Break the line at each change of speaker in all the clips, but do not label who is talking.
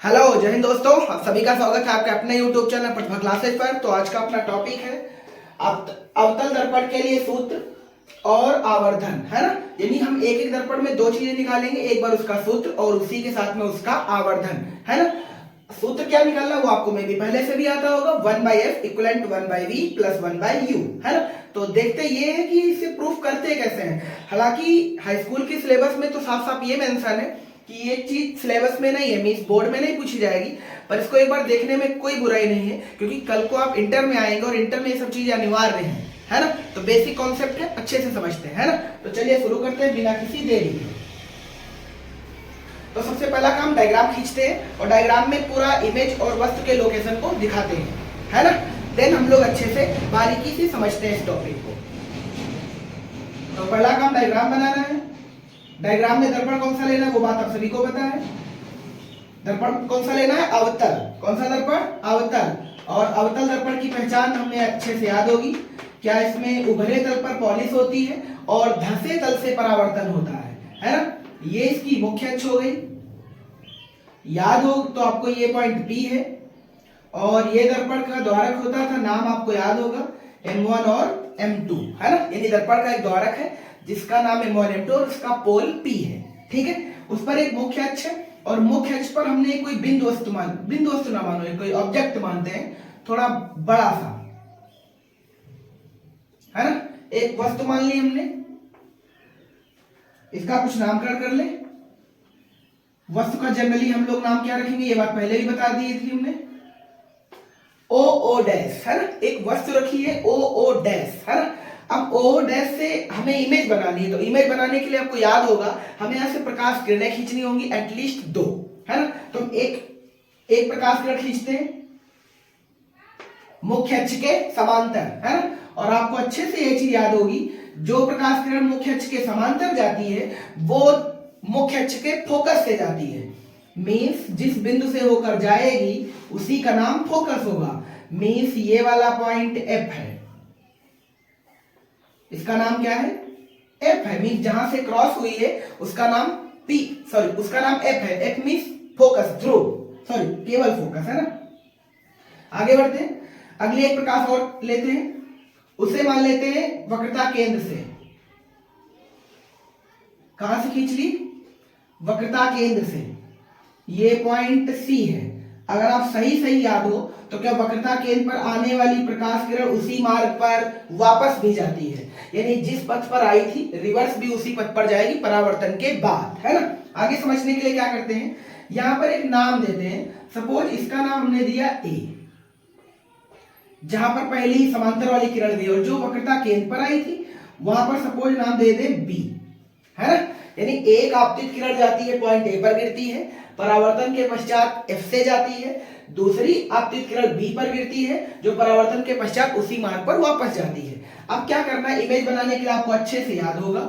Hello जय हिंद दोस्तों, आप सभी का स्वागत है आपके अपने YouTube चैनल प्रतिभा क्लासेस पर। तो आज का अपना टॉपिक है अवतल दर्पण के लिए सूत्र और आवर्धन, है ना। यानी हम एक एक दर्पण में दो चीजें निकालेंगे, एक बार उसका सूत्र और उसी के साथ में उसका आवर्धन, है ना। सूत्र क्या निकालना वो आपको में भी पहले से भी आता होगा, 1/f equivalent 1/v plus 1/u, है ना। तो देखते ये है कि इसे प्रूफ करते कैसे हैं। हालांकि हाई स्कूल की सिलेबस में तो साफ साफ ये मेंशन है कि ये चीज सिलेबस में नहीं है, मींस बोर्ड में नहीं पूछी जाएगी, पर इसको एक बार देखने में कोई बुराई नहीं है, क्योंकि कल को आप इंटर में आएंगे और इंटर में ये सब चीजें अनिवार्य है ना। तो बेसिक कॉन्सेप्ट है, अच्छे से समझते हैं, है ना। तो चलिए शुरू करते हैं बिना किसी देरी के। तो सबसे पहला काम डायग्राम खींचते हैं और डायग्राम में पूरा इमेज और वस्तु के लोकेशन को दिखाते हैं, है ना। देन हम लोग अच्छे से बारीकी से समझते हैं इस टॉपिक को। तो पहला काम डायग्राम बनाना है। डायग्राम में दर्पण कौन सा लेना है वो बात आप सभी को पता है। दर्पण कौन सा लेना है? अवतल। कौन सा दर्पण? अवतल। और अवतल दर्पण की पहचान हमें अच्छे से याद होगी। क्या इसमें उभरे तल पर पॉलिश होती है और धंसे तल से परावर्तन होता है ना। ये इसकी मुख्य अक्ष हो गई, याद हो तो आपको ये पॉइंट P है। और ये दर्पण का द्वारक होता था, नाम आपको याद होगा, M1 और M2, है ना। यानी दर्पण का एक द्वारक है जिसका नाम M1 M2 और उसका पोल P है, ठीक है। उस पर एक मुख्य अक्ष है और मुख्य अक्ष पर हमने कोई बिंदु वस्तु ना मानो, कोई ऑब्जेक्ट मानते हैं थोड़ा बड़ा सा, है ना। एक वस्तु मान ली हमने, इसका कुछ नामकरण कर ले। वस्तु का जनरली हम लोग नाम क्या रखेंगे, ये बात पहले भी बता दी थी हमने, ओ डैश, है ना। एक वस्तु रखी है ओ डैश, है ना। अब ओ डैश से हमें इमेज बनानी है, तो इमेज बनाने के लिए आपको याद होगा हमें यहां से प्रकाश किरणें खींचनी होंगी, एटलीस्ट 2, है ना। तो एक प्रकाश किरण खींचते हैं मुख्य अक्ष के समांतर, है ना। और आपको अच्छे से ये चीज याद होगी, जो प्रकाश किरण मुख्य अक्ष के समांतर जाती है वो मुख्य अक्ष के फोकस से जाती है। मीन्स जिस बिंदु से होकर जाएगी उसी का नाम फोकस होगा। मीन्स ये वाला पॉइंट F है, इसका नाम क्या है? F है। मीन्स जहां से क्रॉस हुई है उसका नाम उसका नाम F है। F मीन्स फोकस, ध्रुव, केवल फोकस, है ना। आगे बढ़ते हैं, अगले एक प्रकाश और लेते हैं, उसे मान लेते हैं वक्रता केंद्र से। कहां से खींच ली? वक्रता केंद्र से। ये पॉइंट C है। अगर आप सही याद हो तो क्या वक्रता केंद्र पर आने वाली प्रकाश किरण उसी मार्ग पर वापस भी जाती है, यानी जिस पथ पर आई थी रिवर्स भी उसी पथ पर जाएगी परावर्तन के बाद, है ना। आगे समझने के लिए क्या करते हैं, यहां पर एक नाम देते हैं। सपोज इसका नाम हमने दिया A, जहां पर पहली समांतर वाली किरण दी और जो वक्रता केंद्र पर आई थी वहां पर सपोज नाम दे दे B, है ना। यानी एक आपतित किरण जाती है, पॉइंट A पर गिरती है, परावर्तन के पश्चात F से जाती है। दूसरी आपतित किरण B पर गिरती है जो परावर्तन के पश्चात उसी मार्ग पर वापस जाती है। अब क्या करना है, इमेज बनाने के लिए आपको अच्छे से याद होगा,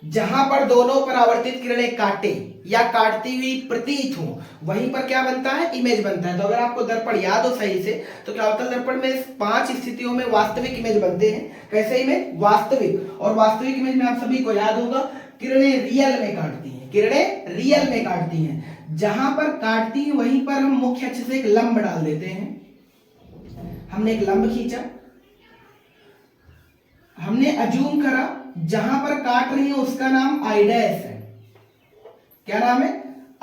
जहां पर दोनों परावर्तित किरणें काटे या काटती हुई प्रतीत हो वहीं पर क्या बनता है? इमेज बनता है। तो अगर आपको दर्पण याद हो सही से तो क्या अवतल दर्पण में 5 स्थितियों में वास्तविक इमेज बनते हैं। कैसे इमेज? वास्तविक। और वास्तविक इमेज में आप सभी को याद होगा किरणें रियल में काटती हैं, किरणें रियल में काटती हैं। जहां पर काटती हैं वहीं पर हम मुख्य अक्ष से एक लंब डाल देते हैं। हमने एक लंब खींचा, हमने अज्यूम करा जहां पर काट रही है उसका नाम I डैश है। क्या नाम है?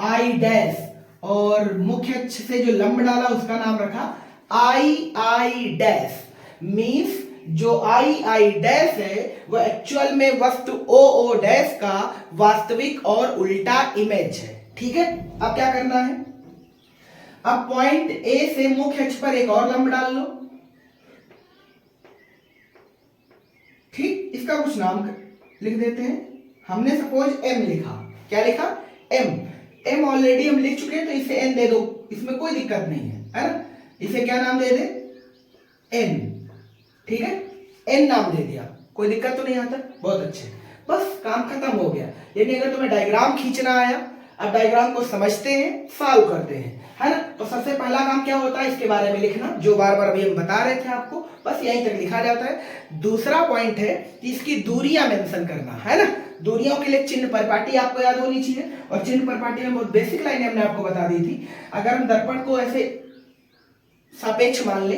I dash. और मुख्य अक्ष से जो लंब डाला उसका नाम रखा I डैश। मीन्स जो I डैश है वो एक्चुअल में वस्तु O डैश का वास्तविक और उल्टा इमेज है, ठीक है। अब क्या करना है, अब पॉइंट A से मुख्य अक्ष पर एक और लंब डाल लो, ठीक। इसका कुछ नाम लिख देते हैं। हमने सपोज M लिखा। क्या लिखा? M ऑलरेडी हम लिख चुके हैं तो इसे N दे दो, इसमें कोई दिक्कत नहीं है ना। इसे क्या नाम दे दे? N, ठीक है। N नाम दे दिया, कोई दिक्कत तो नहीं आता, बहुत अच्छे। बस काम खत्म हो गया। यानी अगर तुम्हें डायग्राम खींचना आया, अब डायग्राम को समझते हैं, सॉल्व करते हैं, है ना। तो सबसे पहला काम क्या होता है, इसके बारे में लिखना, जो बार बार अभी हम बता रहे थे आपको, बस यहीं तक लिखा जाता है। दूसरा पॉइंट है कि इसकी दूरियां मेंशन करना, है ना। दूरियों के लिए चिन्ह परिपाटी आपको याद होनी चाहिए, और चिन्ह परिपाटी में बहुत बेसिक लाइन हमने आपको बता दी थी। अगर हम दर्पण को ऐसे सापेक्ष मान ले,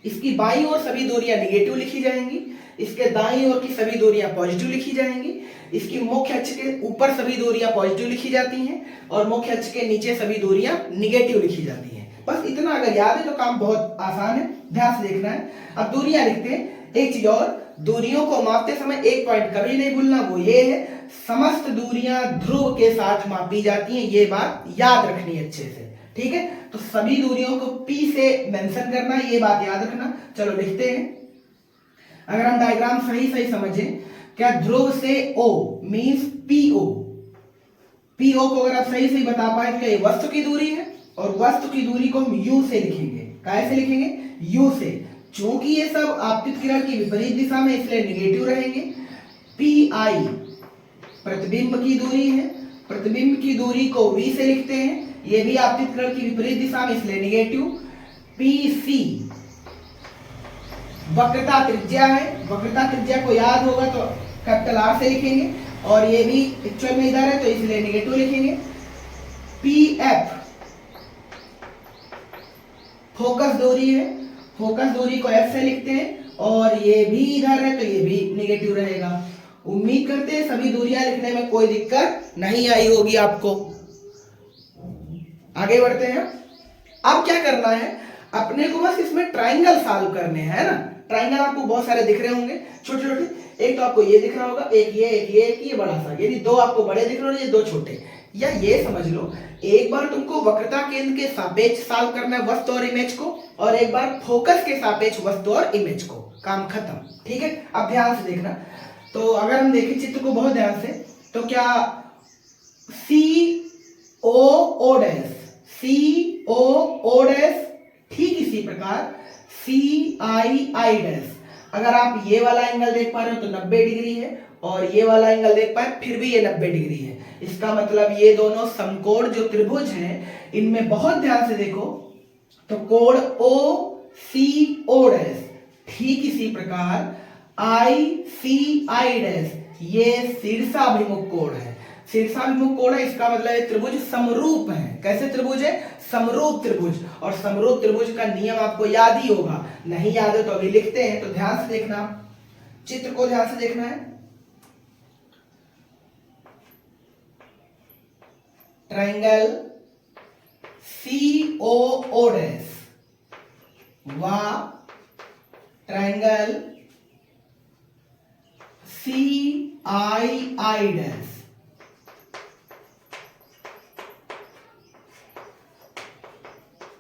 इसकी बाईं ओर सभी दूरियां निगेटिव लिखी जाएंगी, इसके दाईं ओर की सभी दूरियां पॉजिटिव लिखी जाएंगी, इसकी मुख्य अक्ष के ऊपर सभी दूरियां पॉजिटिव लिखी जाती हैं, और मुख्य अक्ष के नीचे सभी दूरियां निगेटिव लिखी जाती हैं। बस इतना अगर याद है तो काम बहुत आसान है, ध्यान से देखना है। अब दूरियां लिखते हैं। एक चीज और, दूरियों को मापते समय एक पॉइंट कभी नहीं भूलना, वो ये है, समस्त दूरियां ध्रुव के साथ मापी जाती हैं। ये बात याद रखनी है अच्छे से, ठीक है। तो सभी दूरियों को P से मेंशन करना, ये बात याद रखना। चलो लिखते हैं। अगर हम डायग्राम सही सही समझें, क्या ध्रुव से O मींस PO, PO को अगर आप सही सही बता पाए तो ये वस्तु की दूरी है, और वस्तु की दूरी को हम U से लिखेंगे। कैसे लिखेंगे? U से। चूंकि ये सब आपतित किरण की विपरीत दिशा में, इसलिए निगेटिव रहेंगे। PI प्रतिबिंब की दूरी है, प्रतिबिंब की दूरी को V से लिखते हैं, ये भी आपतित किरण की विपरीत दिशा में, इसलिए निगेटिव। PC वक्रता त्रिज्या है, वक्रता त्रिज्या को याद होगा तो कैपिटल R से लिखेंगे, और ये भी एक्चुअल में इधर है तो इसलिए निगेटिव लिखेंगे। PF फोकस दूरी है, फोकस दूरी को F से लिखते हैं, और ये भी इधर है तो ये भी निगेटिव रहेगा। उम्मीद करते हैं सभी दूरियां लिखने में कोई दिक्कत नहीं आई होगी आपको। आगे बढ़ते हैं। अब क्या करना है, अपने को बस इसमें ट्राइंगल सॉल्व करने हैं, है ना। ट्राइंगल आपको बहुत सारे दिख रहे होंगे, छोटे छोटे। एक तो आपको ये दिख रहा होगा, एक ये, एक ये बड़ा सा, यानी दो आपको बड़े दिख रहे हो, ये दो छोटे। या ये समझ लो, एक बार तुमको वक्रता केंद्र के सापेक्ष सॉल्व करना है वस्तु और इमेज को, और एक बार फोकस के सापेक्ष वस्तु और इमेज को। काम खत्म, ठीक है। अब ध्यान से देखना। तो अगर हम देखें चित्र को बहुत ध्यान से, तो क्या COO डैश, COO डैश, ठीक इसी प्रकार CII डैश। अगर आप ये वाला एंगल देख पा रहे हो तो 90 डिग्री है, और ये वाला एंगल देख पाए फिर भी ये 90 डिग्री है। इसका मतलब ये दोनों समकोण जो त्रिभुज हैं, इनमें बहुत ध्यान से देखो तो कोण OCO डैश, ठीक इसी प्रकार ICI डैश, ये शीर्षाभिमुख कोण है। शीर्षाभिमुख कोण है, इसका मतलब ये त्रिभुज समरूप है। कैसे त्रिभुज है? समरूप त्रिभुज। और समरूप त्रिभुज का नियम आपको याद ही होगा, नहीं याद है तो अभी लिखते हैं। तो ध्यान से देखना, चित्र को ध्यान से देखना है। ट्रायंगल COO डैश व ट्रायंगल CII डैश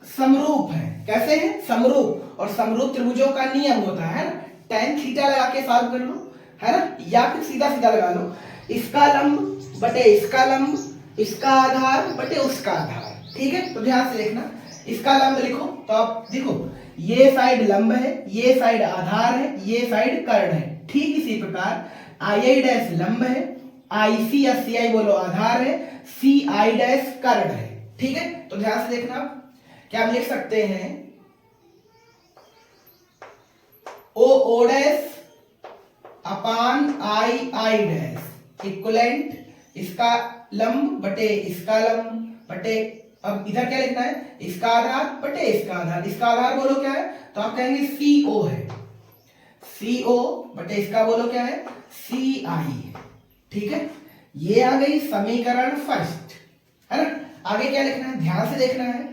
समरूप है। कैसे है? समरूप। और समरूप त्रिभुजों का नियम होता है ना, tan थीटा लगा के सॉल्व कर लो, है ना, या फिर सीधा सीधा लगा लो, इसका लंब बटे इसका लंब, इसका आधार बटे उसका आधार, ठीक है। तो ध्यान से देखना, इसका लंब लिखो तो आप देखो, ये साइड लंब है, ये साइड आधार है, ये साइड कर्ण है। ठीक इसी प्रकार II डैश लंब है, IC या CI बोलो आधार है, CI डैश कर्ण है, ठीक है। तो ध्यान से देखना, क्या हम लिख सकते हैं OO डैश अपान II डैश इक्वलेंट इसका लंब बटे इसका लंब बटे, अब इधर क्या लिखना है, इसका आधार बटे इसका आधार। इसका आधार बोलो क्या है, तो आप कहेंगे CO है, CO बटे इसका बोलो क्या है, CI है, ठीक है। ये आ गई समीकरण फर्स्ट, है ना। आगे क्या लिखना है, ध्यान से देखना है।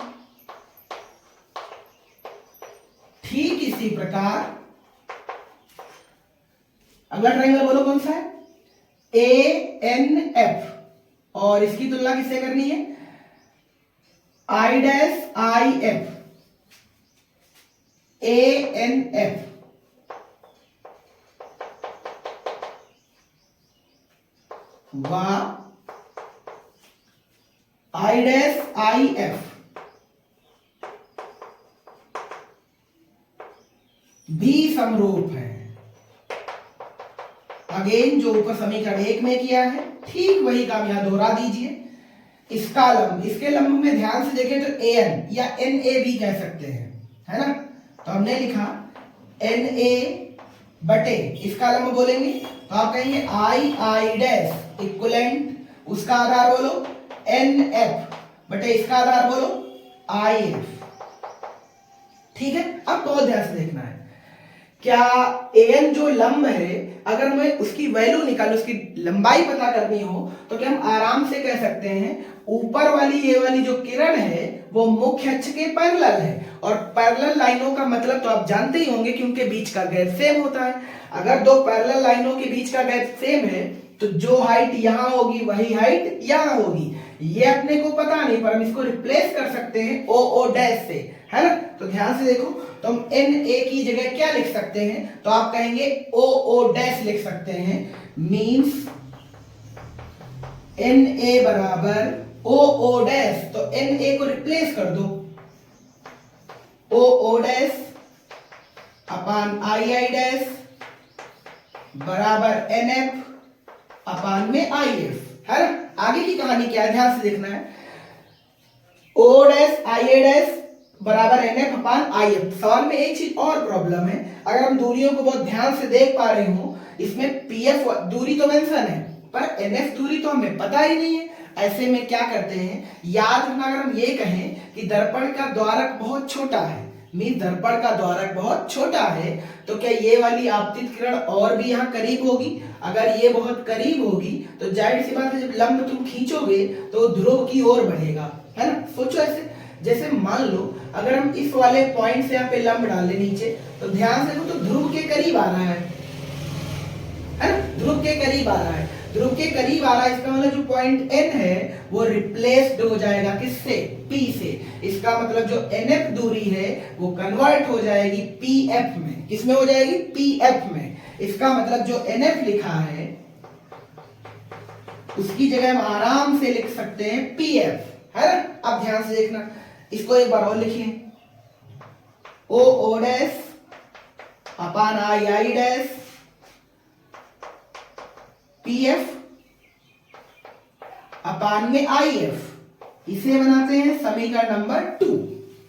ठीक इसी प्रकार अगला ट्रायंगल बोलो कौन सा है, ANF, और इसकी तुलना किससे करनी है, I डैश IF, ANF व I डैश IF भी समरूप है। अगेन जो ऊपर समीकरण 1 में किया है, ठीक वही काम यहां दोहरा दीजिए। इसका लंब, इसके लंब में ध्यान से देखें तो एन या एन ए भी कह सकते हैं, है ना। तो हमने लिखा एन ए बटे इसका लंब बोलेंगे तो आप कहेंगे आई आई डैश इक्वलेंट उसका आधार बोलो एन एफ बटे इसका आधार बोलो आई एफ। ठीक है, अब बहुत ध्यान से देखना है, क्या एन जो लंब है अगर मैं उसकी वैल्यू निकालूं, उसकी लंबाई पता करनी हो तो क्या हम आराम से कह सकते हैं ऊपर वाली ये वाली जो किरण है वो मुख्य अक्ष के पैरेलल है, और पैरेलल लाइनों का मतलब तो आप जानते ही होंगे कि उनके बीच का गैप सेम होता है। अगर दो पैरेलल लाइनों के बीच का गैप सेम है तो जो हाइट यहां होगी वही हाइट यहां होगी। ये अपने को पता नहीं पर हम इसको रिप्लेस कर सकते हैं ओ ओ डैश से, है ना। तो ध्यान से देखो तो हम एन ए की जगह क्या लिख सकते हैं, तो आप कहेंगे ओ ओ डैश लिख सकते हैं, मींस एन ए बराबर ओ ओ डैश, तो एन ए को रिप्लेस कर दो O O dash upon I I dash बराबर एन एफ अपान में आई एफ, है ना। आगे की कहानी क्या है ध्यान से देखना है, O dash I A dash बराबर N F upon I F. सवाल में एक चीज और प्रॉब्लम है, अगर हम दूरियों को बहुत ध्यान से देख पा रहे हो इसमें पी एफ दूरी तो मेंशन है पर एन एफ दूरी तो हमें पता ही नहीं है। ऐसे में क्या करते हैं, याद रखना, अगर हम ये कहें कि दर्पण का द्वारक बहुत छोटा है, मीन दर्पण का द्वारक बहुत छोटा है, तो क्या ये वाली आपतित किरण और भी यहाँ करीब होगी? अगर ये बहुत करीब होगी तो जाहिर सी बात है जब लंब तुम खींचोगे तो ध्रुव की ओर बढ़ेगा, है ना। सोचो ऐसे, जैसे मान लो अगर हम इस वाले पॉइंट से यहाँ पे लंब डालें नीचे तो ध्यान से देखो तो ध्रुव के करीब आ रहा है ना, ध्रुव के करीब आ रहा है, ध्रुव के करीब आ रहा है, इसका मतलब जो पॉइंट एन है वो रिप्लेस्ड हो जाएगा किससे, पी से। इसका मतलब जो एन एफ दूरी है वो कन्वर्ट हो जाएगी पी एफ में, किसमें हो जाएगी, पी एफ में। इसका मतलब जो एन एफ लिखा है उसकी जगह हम आराम से लिख सकते हैं पी एफ, है ना। अब ध्यान से देखना, इसको एक बार और लिखिए, O O dash upon I I dash P F upon में आई एफ। इसे बनाते हैं समीकरण नंबर 2,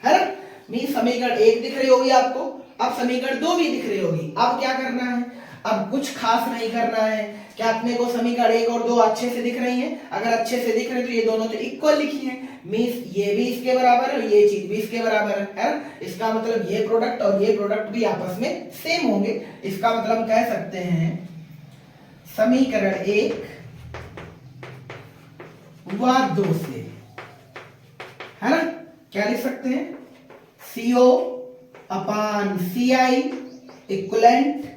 है ना। मीन समीकरण 1 दिख रही होगी आपको, अब समीकरण 2 भी दिख रही होगी। अब क्या करना है, अब कुछ खास नहीं करना है, क्या अपने को समीकरण 1 और 2 अच्छे से दिख रही हैं? अगर अच्छे से दिख रहे तो ये दोनों तो इक्वल लिखी हैं, मींस ये भी इसके बराबर है और ये चीज भी इसके बराबर है ना। इसका मतलब ये प्रोडक्ट और ये प्रोडक्ट भी आपस में सेम होंगे। इसका मतलब हम कह सकते हैं समीकरण 1 व 2 से, है ना, क्या लिख सकते हैं, CO upon CI equivalent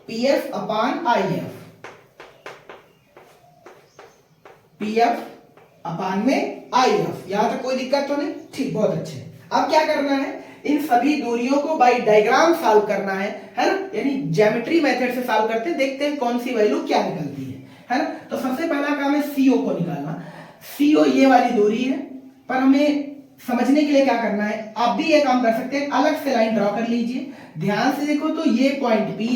PF upon IF, PF अपान में IF। यहां तक कोई दिक्कत तो नहीं? ठीक, बहुत अच्छे। अब क्या करना है, इन सभी दूरियों को बाय डायग्राम सॉल्व करना है ना, यानी ज्योमेट्री मेथड से सॉल्व करते हैं, देखते हैं कौन सी वैल्यू क्या निकलती है ना। तो सबसे पहला काम है CO को निकालना। CO ये वाली दूरी है, पर हमें समझने के लिए क्या करना है, आप भी ये काम कर सकते हैं, अलग से लाइन ड्रॉ कर लीजिए। ध्यान से देखो तो ये पॉइंट P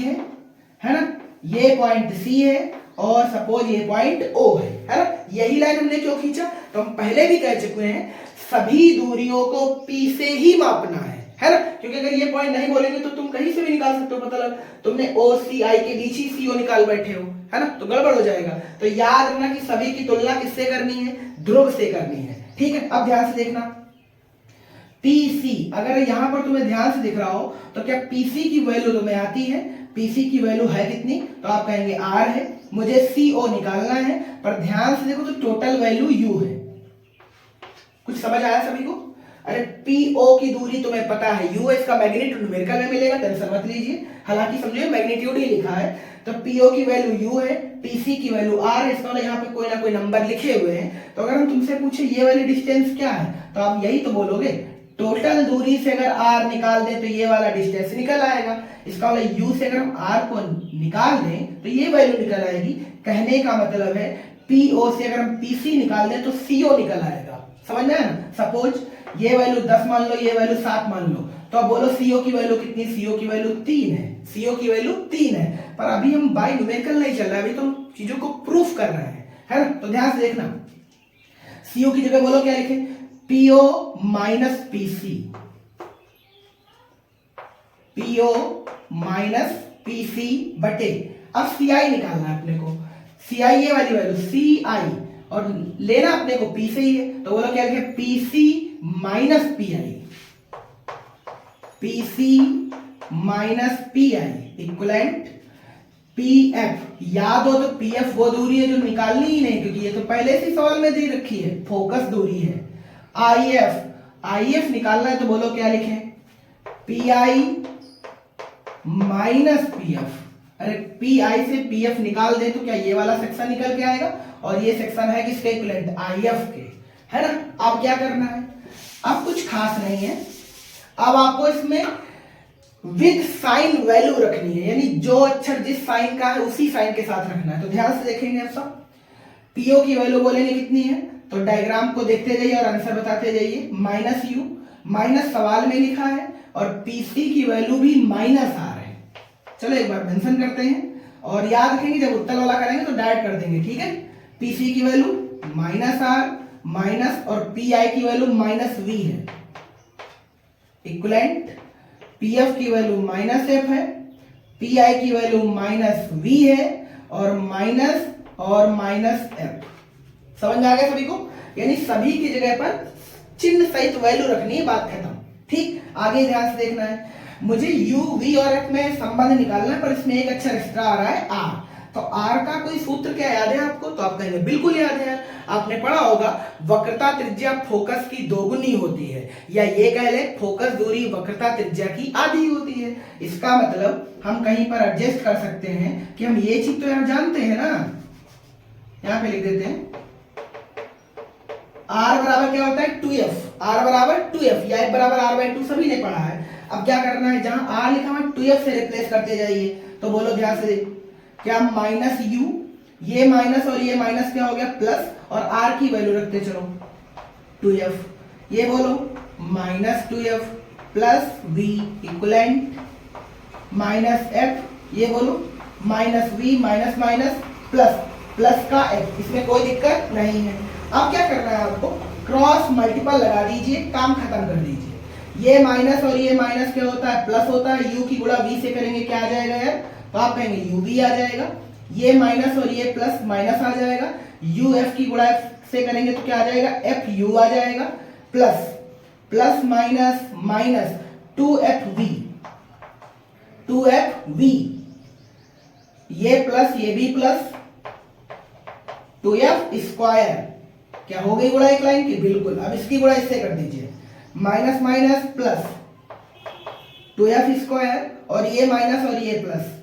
है ना, ये पॉइंट C है और सपोज ये पॉइंट O है ना। यही लाइन हमने क्यों खींचा, तो हम पहले भी कह चुके हैं सभी दूरियों को P से ही मापना है ना, क्योंकि अगर ये पॉइंट नहीं बोलेंगे तो तुम कहीं से भी निकाल सकते हो, पता लग तुमने OCI के बीच ही CO निकाल बैठे हो, है ना, तो गड़बड़ हो जाएगा। तो याद रखना कि सभी की तुलना किससे करनी है, ध्रुव से करनी है, ठीक है। अब ध्यान से देखना, PC अगर यहां पर तुम्हें ध्यान से दिख रहा हो तो क्या PC की वैल्यू तुम्हें आती है, PC की वैल्यू है कितनी, तो आप कहेंगे R है, मुझे CO निकालना है, पर ध्यान से देखो तो टोटल वैल्यू U है। कुछ समझ आया सभी को? अरे PO की दूरी तुम्हें पता है U है, इसका मैग्नीट्यूड न्यूमेरिकल में मिलेगा, टेंशन मत लीजिए, हालांकि समझिए मैग्नीट्यूड ही लिखा है। तो PO की वैल्यू U है, PC की वैल्यू R है, इसका मतलब यहाँ पे कोई ना कोई नंबर लिखे हुए हैं। तो अगर हम तुमसे पूछे ये वाली डिस्टेंस क्या है, तो आप यही तो बोलोगे, टोटल दूरी से अगर R निकाल दें तो ये वाला डिस्टेंस निकल आएगा। इसका मतलब U से अगर हम R को निकाल दें तो ये वैल्यू निकल आएगी। कहने का मतलब है PO से अगर हम PC निकाल दें तो CO निकल आएगा, समझ में आया ना। सपोज ये वैल्यू 10 मान लो, ये वैल्यू 7 मान लो, तो अब बोलो CO की वैल्यू कितनी, CO की वैल्यू 3 है, CO की वैल्यू 3 है। पर अभी हम बाय न्यूमेरिकल नहीं चल रहा है, अभी तो चीजों को प्रूफ कर रहे हैं, है ना। तो ध्यान से देखना, सीओ की जगह बोलो क्या लिखे, PO minus PC, PO minus PC बटे, अब सीआई निकालना है अपने को, सीआई ये वाली वैल्यू सीआई, और लेना अपने को पी से ही है, तो बोलो क्या लिखे, PC minus pi, PC minus pi equivalent PF. याद हो तो पीएफ वो दूरी है जो निकालनी ही नहीं, क्योंकि ये तो पहले से सवाल में दे रखी है, फोकस दूरी है। आईएफ, आईएफ निकालना है तो बोलो क्या लिखें, पीआई माइनस पीएफ। अरे पीआई से पीएफ निकाल दे तो क्या ये वाला सेक्शन निकल के आएगा, और ये सेक्शन है किसके इक्विवेलेंट, आईएफ के, है ना। अब क्या करना है, अब कुछ खास नहीं है, अब आपको इसमें विद साइन वैल्यू रखनी है, यानी जो अक्षर जिस साइन का है उसी साइन के साथ रखना है। तो ध्यान से देखेंगे आप सब, पीओ की वैल्यू बोलेंगे कितनी है, तो डायग्राम को देखते जाइए और आंसर बताते जाइए, माइनस यू, माइनस सवाल में लिखा है, और पीसी की वैल्यू भी माइनस आर है। चलो एक बार मेंशन करते हैं, और याद रखेंगे जब उत्तर वाला करेंगे तो डायरेक्ट कर देंगे, ठीक है। पीसी की वैल्यू माइनस आर माइनस, और पीआई की वैल्यू माइनस वी है, इक्वलेंट पीएफ की वैल्यू माइनस एफ है, पीआई की वैल्यू माइनस वी है, और माइनस एफ। समझ में आ गया सभी को, यानी सभी की जगह पर चिन्ह सहित वैल्यू रखनी है, बात खत्म। ठीक, आगे ध्यान से देखना है, मुझे यू वी और एफ में संबंध निकालना है, पर इसमें एक अक्षर एक्स्ट्रा आ रहा है आर। तो आर का कोई सूत्र क्या याद है आपको, तो आप कहेंगे बिल्कुल याद है, आपने पढ़ा होगा, वक्रता त्रिज्या फोकस की दोगुनी होती है, या ये कह ले फोकस दूरी वक्रता त्रिज्या की आधी होती है। इसका मतलब हम कहीं पर एडजस्ट कर सकते हैं कि हम ये चीज तो यार जानते हैं ना, यहां पे लिख देते हैं, आर बराबर क्या होता है 2f, आर बराबर 2f, या f बराबर r/2 सभी ने पढ़ा है। अब क्या करना है, जहां आर लिखा हुआ 2f से रिप्लेस करते जाइए, तो बोलो ध्यान से, क्या माइनस यू, ये माइनस और ये माइनस क्या हो गया प्लस, और आर की वैल्यू रखते चलो 2f, ये बोलो minus 2f plus v equivalent minus f, ये बोलो minus v minus minus plus, plus का f, इसमें कोई दिक्कत नहीं है। अब क्या करना है आपको, क्रॉस मल्टीपल लगा दीजिए, काम खत्म कर दीजिए। ये माइनस और ये माइनस क्या होता है, प्लस होता है, u की गुणा v से करेंगे क्या आ जाएगा यार, तो आप कहेंगे यू भी आ जाएगा, ये माइनस और ये प्लस माइनस आ जाएगा, यू एफ की गुणा एफ से करेंगे तो क्या आ जाएगा, एफ यू आ जाएगा, plus plus minus minus 2fv, 2fv, ये प्लस ये भी प्लस 2f स्क्वायर, क्या हो गई गुणा एक लाइन की, बिल्कुल। अब इसकी गुणा इससे कर दीजिए, minus minus plus 2f square, और ये माइनस और ये प्लस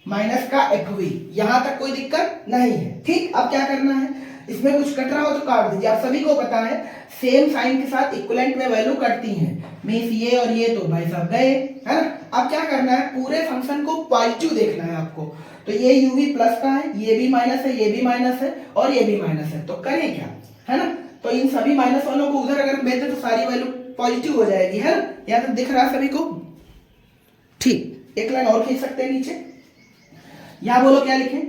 माइनस का fv, यहां तक कोई दिक्कत नहीं है। ठीक, अब क्या करना है, इसमें कुछ कट रहा हो तो काट दीजिए, आप सभी को पता है सेम साइन के साथ इक्विवेलेंट में वैल्यू कटती हैं, मींस ये और ये तो भाई साहब गए, है ना। अब क्या करना है, पूरे फंक्शन को पॉजिटिव देखना है आपको, तो ये u भी प्लस का है, ये भी माइनस है, ये भी माइनस है, और ये भी माइनस है, तो करें क्या, है ना। तो इन सभी माइनस वालों को उधर अगर भेज दे तो सारी वैल्यू पॉजिटिव हो जाएगी, है ना। यहाँ तक दिख रहा है सभी को, ठीक। एक लाइन और खींच सकते हैं नीचे, यहां बोलो क्या लिखें,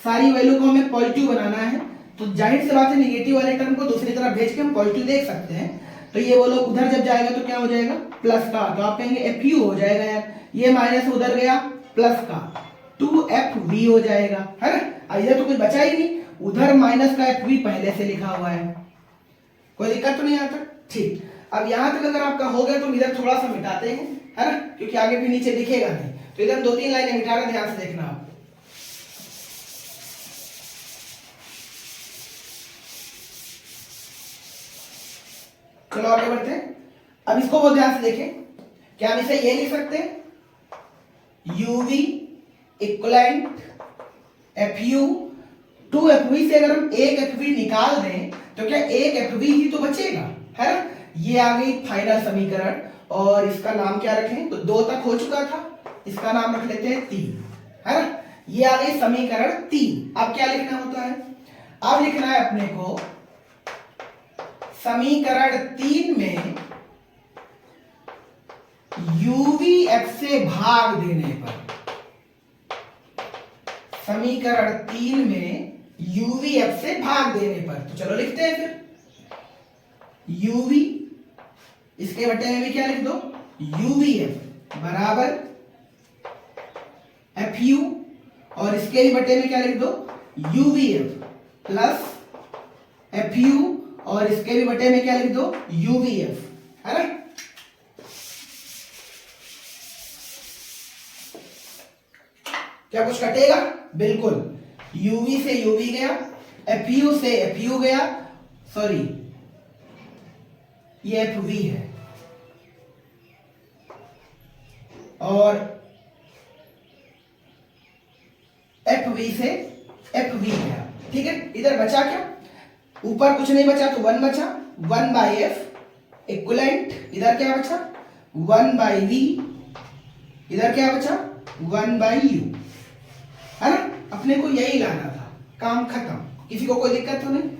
सारी वैल्यू को हमें पॉजिटिव बनाना है, तो जाहिर सी बात है निगेटिव वाले टर्म को दूसरी तरफ भेज के हम पॉजिटिव देख सकते हैं। तो ये बोलो उधर जब जाएगा तो क्या हो जाएगा, प्लस का, तो आप कहेंगे एफ यू हो जाएगा यार, ये माइनस उधर गया प्लस का 2fv हो जाएगा, है ना। इधर तो कुछ बचा ही नहीं, उधर माइनस का fv पहले से लिखा हुआ है, कोई दिक्कत तो नहीं आता। ठीक, अब यहां तक अगर आपका हो गया तो इधर थोड़ा सा मिटाते हैं, है ना, क्योंकि आगे भी नीचे दिखेगा नहीं, तो इधर 2-3 लाइनें मिटा रहे, ध्यान से देखना आप। चलो आगे बढ़ते हैं, अब इसको बहुत ध्यान से देखें, क्या हम इसे ये लिख सकते हैं, uv इक्वलेंट fu, 2fv से अगर हम एक fv निकाल दें तो क्या एक fv ही तो बचेगा, है ना। ये आ गई फाइनल समीकरण, और इसका नाम क्या रखें, तो 2 तक हो चुका था, इसका नाम रख लेते हैं 3, है ना। ये आ गई समीकरण 3। अब क्या लिखना होता है, अब लिखना है अपने को समीकरण 3 में uvf से भाग देने पर, समीकरण 3 में यूवीएफ से भाग देने पर। तो चलो लिखते हैं फिर यूवी, इसके बटे में भी क्या लिख दो, यूवीएफ बराबर एफ यू, और इसके भी बटे में क्या लिख दो, यूवीएफ प्लस एफ यू, और इसके भी बटे में क्या लिख दो, यूवीएफ, है ना। क्या कुछ कटेगा? बिल्कुल, यूवी से यूवी गया, एफ यू से एफ यू गया, सॉरी ये एफ वी है, और एफ वी से एफ वी गया। ठीक है, इधर बचा क्या, ऊपर कुछ नहीं बचा तो 1 बचा, 1 बाई एफ इक्वलेंट, इधर क्या बचा 1 बाई वी, इधर क्या बचा 1 बाई यू, है ना। अपने को यही लाना था, काम खत्म। किसी को कोई दिक्कत तो नहीं?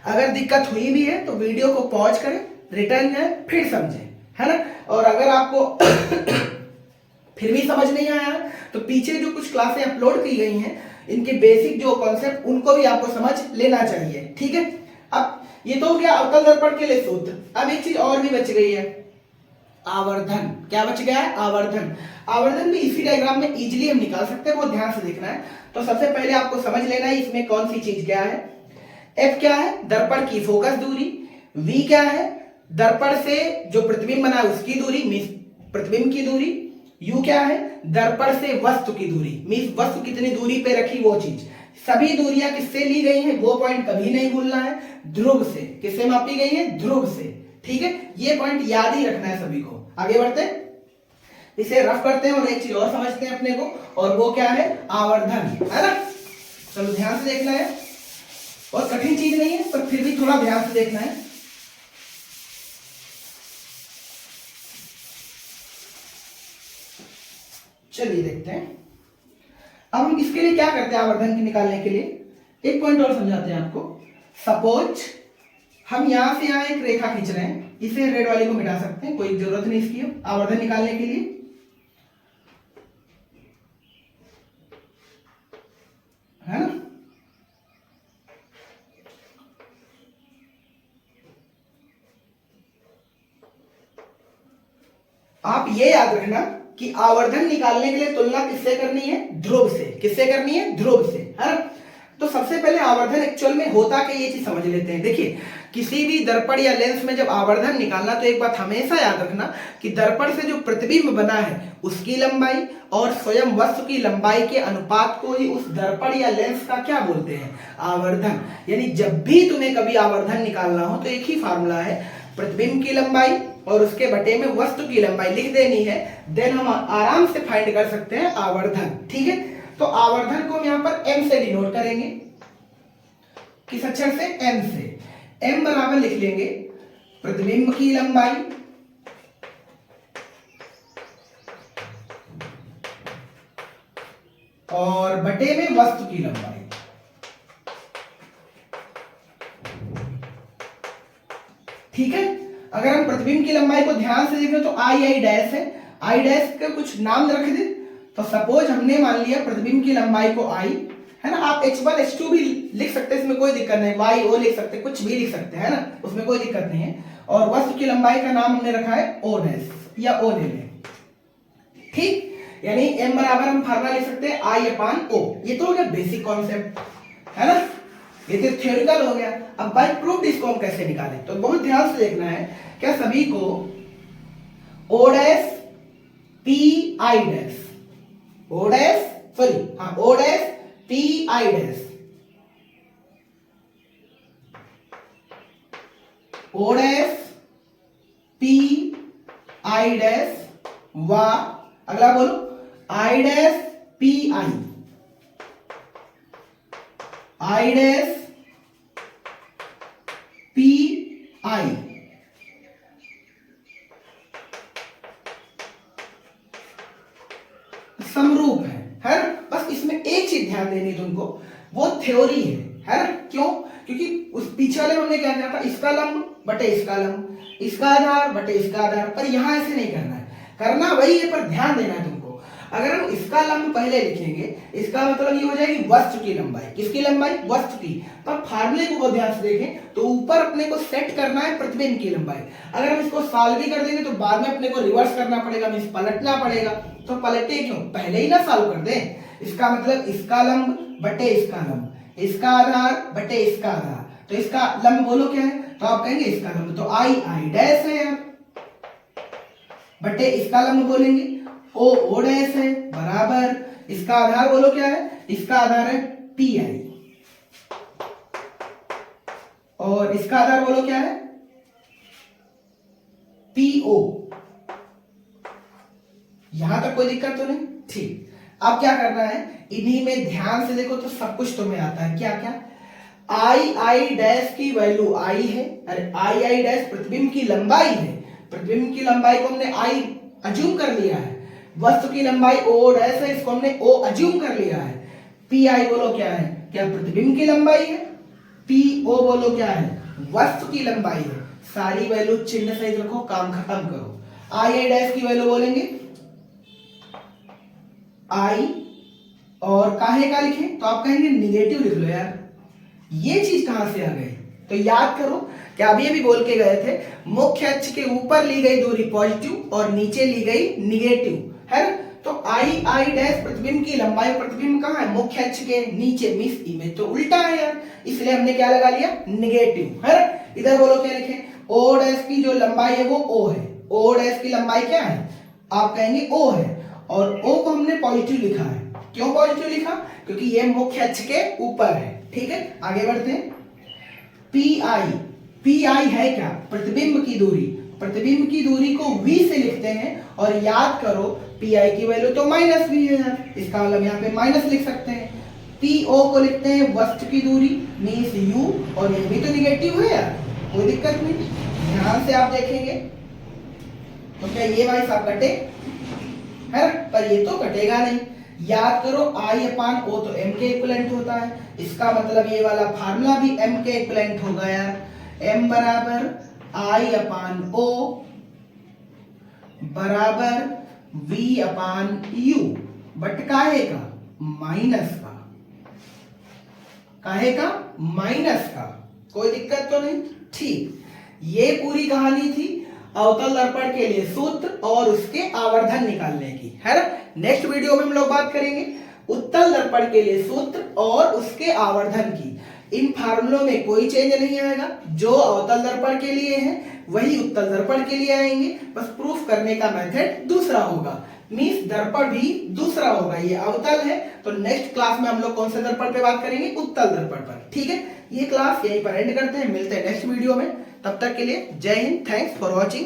अगर दिक्कत हुई भी है तो वीडियो को पॉज करें, रिटर्न जाए, फिर समझें, है ना। और अगर आपको फिर भी समझ नहीं आया तो पीछे जो कुछ क्लासें अपलोड की गई हैं, इनके बेसिक जो कॉन्सेप्ट उनको भी आपको समझ लेना चाहिए। ठीक है, अब ये तो हो गया अवतल दर्पण के लिए सूत्र। अब एक चीज और भी बच गई है, आवर्धन। क्या बच गया है? आवर्धन। आवर्धन भी इसी डायग्राम में इजीली हम निकाल सकते हैं, बहुत ध्यान से देखना है। तो सबसे पहले आपको समझ लेना है इसमें कौन सी चीज क्या है। एफ क्या है? दर्पण की फोकस दूरी। वी क्या है? दर्पण से जो प्रतिबिंब बना है उसकी दूरी, मींस प्रतिबिंब की दूरी। यू क्या है? दर्पण से वस्तु की दूरी, मींस वस्तु कितनी दूरी पे रखी वो चीज। सभी दूरियां किससे ली गई हैं वो पॉइंट कभी नहीं भूलना है, ध्रुव से। किससे मापी गई है? ध्रुव से। ठीक है, ये पॉइंट याद ही रखना है सभी को। आगे बढ़ते हैं, इसे रफ करते हैं और एक चीज और समझते हैं अपने को, और वो क्या है? आवर्धन, है ना। चलो ध्यान से देखना है, और कठिन चीज नहीं है पर फिर भी थोड़ा ध्यान से देखना है। चलिए देखते हैं। अब हम इसके लिए क्या करते हैं, आवर्धन की निकालने के लिए एक पॉइंट और समझाते हैं आपको। सपोज हम यहां से यहां एक रेखा खींच रहे हैं, इसे रेड वाली को मिटा सकते हैं, कोई जरूरत नहीं इसकी आवर्धन निकालने के लिए। है ना, आप ये याद रखना कि आवर्धन निकालने के लिए तुलना किससे करनी है? ध्रुव से। किससे करनी है? ध्रुव से, है ना। तो सबसे पहले आवर्धन एक्चुअल में होता क्या, ये चीज समझ लेते हैं। देखिए, किसी भी दर्पण या लेंस में जब आवर्धन निकालना तो एक बात हमेशा याद रखना कि दर्पण से जो प्रतिबिंब बना है उसकी लंबाई और स्वयं वस्तु की लंबाई के अनुपात को ही उस दर्पण या लेंस का क्या बोलते हैं? आवर्धन। यानी जब भी तुम्हें कभी आवर्धन निकालना हो तो एक ही फार्मूला है, प्रतिबिंब की लंबाई और उसके बटे में वस्तु की लंबाई लिख देनी है, देन हम आराम से फाइंड कर सकते हैं आवर्धन। ठीक है, तो आवर्धन को हम यहां पर m से डिनोट करेंगे। किस अक्षर से? m से। m बराबर लिख लेंगे प्रतिबिंब की लंबाई और बटे में वस्तु की लंबाई। ठीक है, अगर हम प्रतिबिंब की लंबाई को ध्यान से देखें तो आई डैश है, आई डैश का कुछ नाम रख दे। तो सपोज हमने मान लिया प्रतिबिंब की लंबाई को आई, है ना। आप h1 h2 भी लिख सकते हैं, इसमें कोई दिक्कत नहीं, y o लिख सकते हैं, कुछ भी लिख सकते हैं, है ना, उसमें कोई दिक्कत नहीं है। और वस्तु की लंबाई का नाम हमने रखा है o डैश या o ले लें। ठीक, यानी m बराबर हम फार्मूला लिख सकते हैं I अपान o। ये तो हो गया बेसिक कॉन्सेप्ट, है ना, ये तो थ्योरिटिकल हो गया। अब बाय प्रूफ इसको हम कैसे निकालें, तो बहुत ध्यान से देखना है। क्या सभी को o dash p i dash, o dash sorry हाँ o dash p i dash, o dash p i dash व अगला बोलो i dash p i dash p i। समरूप है ना। बस इसमें एक चीज ध्यान देनी तुमको, वो थ्योरी है ना। क्यों? क्योंकि उस पीछे वाले में हमने क्या किया था, इसका लंब बटे इसका लंब, इसका आधार बटे इसका आधार, पर यहां ऐसे नहीं करना है, करना वही है पर ध्यान देना है तुमको। अगर हम इसका लंब पहले लिखेंगे, इसका मतलब ये हो जाएगी वस्तु की लंबाई। किसकी लंबाई? वस्तु की। पर फार्मूले को बहुत ध्यान से देखें तो ऊपर अपने को सेट करना है प्रतिबिंब की लंबाई। अगर हम इसको सॉल्व भी कर देंगे तो बाद में अपने को रिवर्स करना पड़ेगा, मींस पलटना पड़ेगा। तो पलटे क्यों, पहले ही ना सॉल्व कर दें। इसका मतलब इसका लंब बटे इसका लंब, इसका आधार बटे इसका आधार। तो इसका लंब बोलो क्या है, तो आप कहेंगे इसका लंब तो आई डैश है यार, बटे इसका लंब बोलेंगे ओ डैश है, बराबर इसका आधार बोलो क्या है, इसका आधार है पी आई, और इसका आधार बोलो क्या है पी ओ। यहां तक कोई दिक्कत तो नहीं? ठीक। अब क्या करना है, इन्हीं में ध्यान से देखो तो सब कुछ तुम्हें आता है। क्या क्या? आई डैश की वैल्यू आई है, अरे आई डैश प्रतिबिंब की लंबाई है, प्रतिबिंब की लंबाई को हमने आई अज्यूम कर लिया है। वस्तु की लंबाई ओ डैश है, इसको हमने ओ अज्यूम कर लिया है। पी आई बोलो क्या है, क्या प्रतिबिंब की लंबाई है। पी ओ बोलो क्या है, वस्तु की लंबाई है। सारी वैल्यू चिन्ह सहित रखो, काम खत्म करो। आई डैश की वैल्यू बोलेंगे आई, और काहे का लिखें तो आप कहेंगे निगेटिव लिख लो यार। ये चीज कहां से आ गई, तो याद करो कि अभी बोल के गए थे, मुख्य अक्ष के ऊपर ली गई दूरी पॉजिटिव और नीचे ली गई निगेटिव, है ना। तो आई डैश प्रतिबिंब की लंबाई, प्रतिबिंब कहां है, मुख्य अक्ष के नीचे, मिस इमेज तो उल्टा है यार, इसलिए हमने क्या लगा लिया, निगेटिव, है ना। इधर बोलो क्या लिखे, ओ डैश की जो लंबाई है वो ओ है, ओ डैश की लंबाई क्या है, आप कहेंगे ओ है, और ओ को हमने पॉजिटिव लिखा है। क्यों पॉजिटिव लिखा, क्योंकि ये मुख्य अक्ष के ऊपर है। ठीक है, आगे बढ़ते हैं। पी आई है क्या, प्रतिबिंब की दूरी। प्रतिबिंब की दूरी को v से लिखते हैं, और याद करो पी आई की वैल्यू तो माइनस v है यार, इसका मतलब यहाँ पे माइनस लिख सकते हैं। पी ओ को लिखते हैं वस्तु की दूरी मीन्स u, और ये भी तो निगेटिव है यार, कोई दिक्कत नहीं। ध्यान से आप देखेंगे तो क्या ये भाई साहब कटे है, पर ये तो कटेगा नहीं। याद करो आई अपान ओ तो m के इक्विवेलेंट होता है, इसका मतलब ये वाला फार्मूला भी m के इक्विवेलेंट होगा यार। m बराबर आई अपान ओ बराबर v अपान u, बट काहे का, माइनस का, काहे का, माइनस का। कोई दिक्कत तो नहीं? ठीक। ये पूरी कहानी थी अवतल दर्पण के लिए सूत्र और उसके आवर्धन निकालने की, है ना। नेक्स्ट वीडियो में हम लोग बात करेंगे उत्तल दर्पण के लिए सूत्र और उसके आवर्धन की। इन फार्मूलों में कोई चेंज नहीं आएगा, जो अवतल दर्पण के लिए है वही उत्तल दर्पण के लिए आएंगे, बस प्रूफ करने का मेथड दूसरा होगा, मींस दर्पण भी दूसरा होगा। ये अवतल है तो नेक्स्ट क्लास में हम लोग कौन से दर्पण पे बात करेंगे, उत्तल दर्पण पर। ठीक है, ये क्लास यहीं पर एंड करते हैं, मिलते हैं नेक्स्ट वीडियो में। तब तक के लिए जय हिंद, थैंक्स फॉर वॉचिंग।